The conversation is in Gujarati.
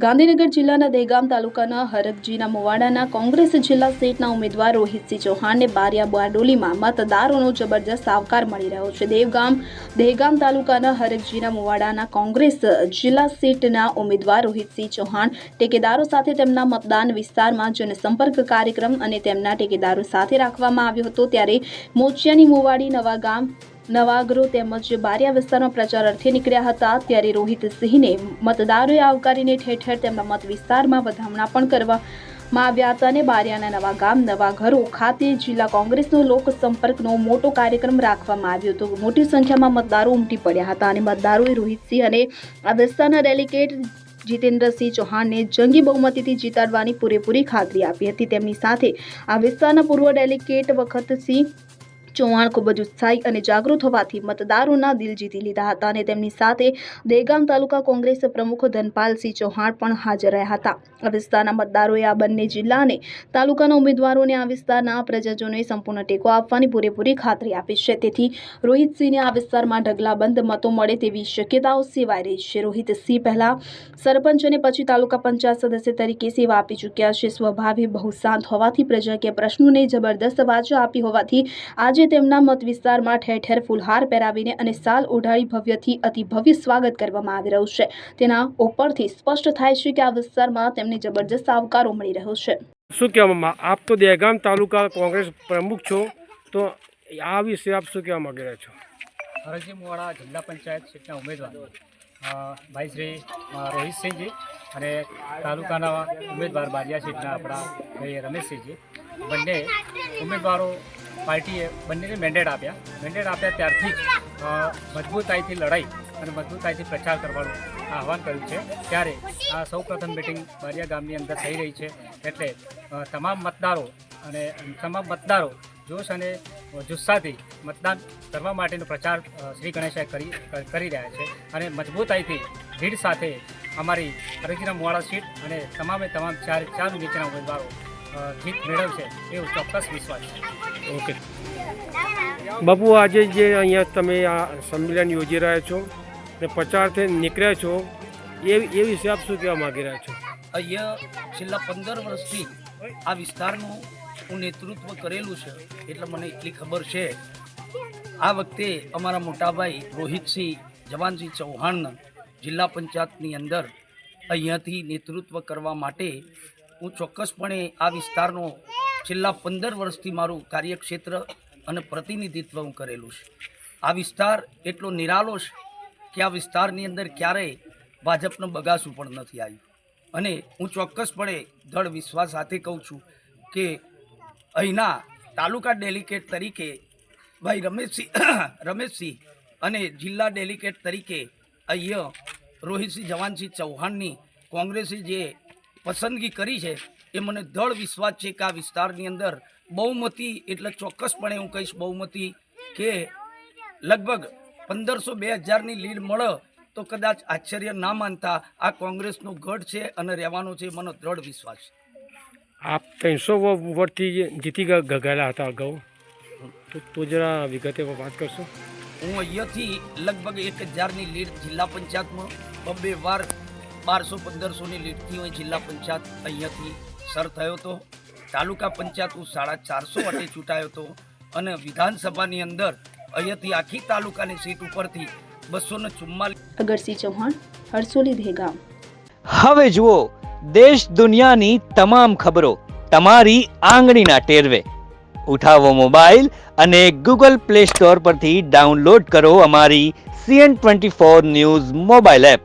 ગાંધીનગર જિલ્લાના દહેગામ તાલુકાના હરકજીના મુવાડાના કોંગ્રેસ જિલ્લા સીટના ઉમેદવાર રોહિતસિંહ ચૌહાણને બારિયા બારડોલીમાં મતદારોનો જબરદસ્ત આવકાર મળી રહ્યો છે। દહેગામ તાલુકાના હરકજીના મુવાડાના કોંગ્રેસ જિલ્લા સીટના ઉમેદવાર રોહિતસિંહ ચૌહાણ ટેકેદારો સાથે તેમના મતદાન વિસ્તારમાં જનસંપર્ક કાર્યક્રમ અને તેમના ટેકેદારો સાથે રાખવામાં આવ્યો હતો। ત્યારે મોચિયાની મુવાડી નવાગરો તેમજ બારિયા વિસ્તારમાં પ્રચાર અર્થે નીકળ્યા હતા। ત્યારે રોહિતસિંહને મતદારોએ આવકારીને ઠેર ઠેર તેમના મત વિસ્તારમાં વધામણા પણ કરવામાં આવ્યા હતા અને બારિયાના નવાગામ નવાઘરો ખાતે જિલ્લા કોંગ્રેસનો લોકસંપર્કનો મોટો કાર્યક્રમ રાખવામાં આવ્યો હતો। મોટી સંખ્યામાં મતદારો ઉમટી પડ્યા હતા અને મતદારોએ રોહિતસિંહ અને આ વિસ્તારના ડેલિગેટ જીતેન્દ્રસિંહ ચૌહાણને જંગી બહુમતીથી જીતાડવાની પૂરેપૂરી ખાતરી આપી હતી। તેમની સાથે આ વિસ્તારના પૂર્વ ડેલિગેટ વખતસિંહ ચૌહાણ ખૂબ જ ઉત્સાહી અને જાગૃત હોવાથી મતદારોના દિલ જીતી લીધા હતા અને તેમની સાથે દહેગામ તાલુકા કોંગ્રેસ પ્રમુખ ધનપાલસિંહ ચૌહાણ પણ હાજર રહ્યા હતા। આ વિસ્તારના મતદારોએ આ બંને જિલ્લા અને તાલુકાના ઉમેદવારોને આ વિસ્તારના પ્રજાજનોએ સંપૂર્ણ ટેકો આપવાની પૂરેપૂરી ખાતરી આપી છે। તેથી રોહિતસિંહને આ વિસ્તારમાં ઢગલાબંધ મતો મળે તેવી શક્યતાઓ સેવાઈ રહી છે। રોહિતસિંહ પહેલા સરપંચ અને પછી તાલુકા પંચાયત સદસ્ય તરીકે સેવા આપી ચૂક્યા છે। સ્વભાવે બહુ શાંત હોવાથી પ્રજાકીય પ્રશ્નોને જબરદસ્ત વાચા આપી હોવાથી આજે તેમના મત વિસ્તારમાં ઠેર ઠેર ફૂલહાર પહેરાવીને અને સાલ ઓઢાડી ભવ્યથી અતિ ભવ્ય સ્વાગત કરવામાં આવી રહ્યું છે। તેના ઉપરથી સ્પષ્ટ થાય છે કે આ વિસ્તારમાં તેમને જબરદસ્ત આવકારો મળી રહ્યો છે। શું કહેવામાં આપ તો દહેગામ તાલુકા કોંગ્રેસ પ્રમુખ છો, તો આ વિશે આપ શું કહેવા માંગી રહ્યા છો? હરકજી મુવાડા જિલ્લા પંચાયત સીટના ઉમેદવાર ભાઈ શ્રી રોહિતસિંહજી અને તાલુકાના ઉમેદવાર બારિયા સીટના આપણા ભાઈ રમેશસિંહજી, બંને ઉમેદવારો પાર્ટીએ બંનેને મેન્ડેટ આપ્યા ત્યારથી જ મજબૂતાઈથી લડાઈ અને મજબૂતાઈથી પ્રચાર કરવાનું આહવાન કર્યું છે। ત્યારે આ સૌપ્રથમ મિટિંગ બારિયા ગામની અંદર થઈ રહી છે, એટલે તમામ મતદારો જોશ અને જુસ્સાથી મતદાન કરવા માટેનો પ્રચાર શ્રી ગણેશાએ કરી રહ્યા છે અને મજબૂતાઈથી ભીડ સાથે અમારી હરકજીના મુવાડા સીટ અને તમામ ચાર નીચેના ઉમેદવારો જીત મેળવશે એવું ચોક્કસ વિશ્વાસ છે। ઓકે બાપુ, આજે જે અહીંયા તમે આ સંમેલન યોજી રહ્યા છો ને પ્રચારથી નીકળ્યા છો, એ વિશે આપ શું કહેવા માગી રહ્યા છો? અહીંયા છેલ્લા 15 વર્ષથી આ વિસ્તારનું હું નેતૃત્વ કરેલું છે, એટલે મને એટલી ખબર છે। આ વખતે અમારા મોટાભાઈ રોહિતસિંહ જવાનસિંહ ચૌહાણના જિલ્લા પંચાયતની અંદર અહીંયાથી નેતૃત્વ કરવા માટે હું ચોક્કસપણે આ વિસ્તારનો છેલ્લા 15 વર્ષથી મારું કાર્યક્ષેત્ર અને પ્રતિનિધિત્વ હું કરેલું છે। આ વિસ્તાર એટલો નિરાલો છે કે આ વિસ્તારની અંદર ક્યારેય ભાજપનું બગાસું પણ નથી આવ્યું અને હું ચોક્કસપણે દૃઢ વિશ્વાસ સાથે કહું છું કે અહીંના તાલુકા ડેલિગેટ તરીકે ભાઈ રમેશસિંહ અને જિલ્લા ડેલિગેટ તરીકે અહીંયા રોહિતસિંહ જવાનસિંહ ચૌહાણની કોંગ્રેસે જે પસંદગી કરી છે એ મને દૃઢ વિશ્વાસ છે કે આ વિસ્તારની અંદર બહુમતી એટલે ચોક્કસપણે હું કહીશ બહુમતી કે લગભગ 1500-2000ની લીડ મળે તો કદાચ આશ્ચર્ય ના માનતા આ કોંગ્રેસનો ગઢ છે અને રહેવાનો છે, મને દૃઢ વિશ્વાસ છે। આપ 300 વોટથી જીતી ગયેલા હતા અગાઉ, તો જરા વિગતે વાત કરશો? હું અહીંયાથી લગભગ 1000ની લીડ જિલ્લા પંચાયતમાં 2 વાર 1200-1500ની લીડથી હું જિલ્લા પંચાયત અહીંયાથી સર થયો હતો। તાલુકા પંચાયત હું 450 વોટે ચૂંટાયો હતો અને વિધાનસભાની અંદર અહીંયાથી આખી તાલુકાની સીટ ઉપરથી 244। અગરસિંહ ચૌહાણ, હરસોલી, દહેગામ। હવે જુઓ દેશ દુનિયાની તમામ ખબરો તમારી આંગળીના ટેરવે। ઉઠાવો મોબાઈલ અને ગૂગલ પ્લે સ્ટોર પરથી ડાઉનલોડ કરો અમારી CN24 ન્યૂઝ મોબાઈલ એપ।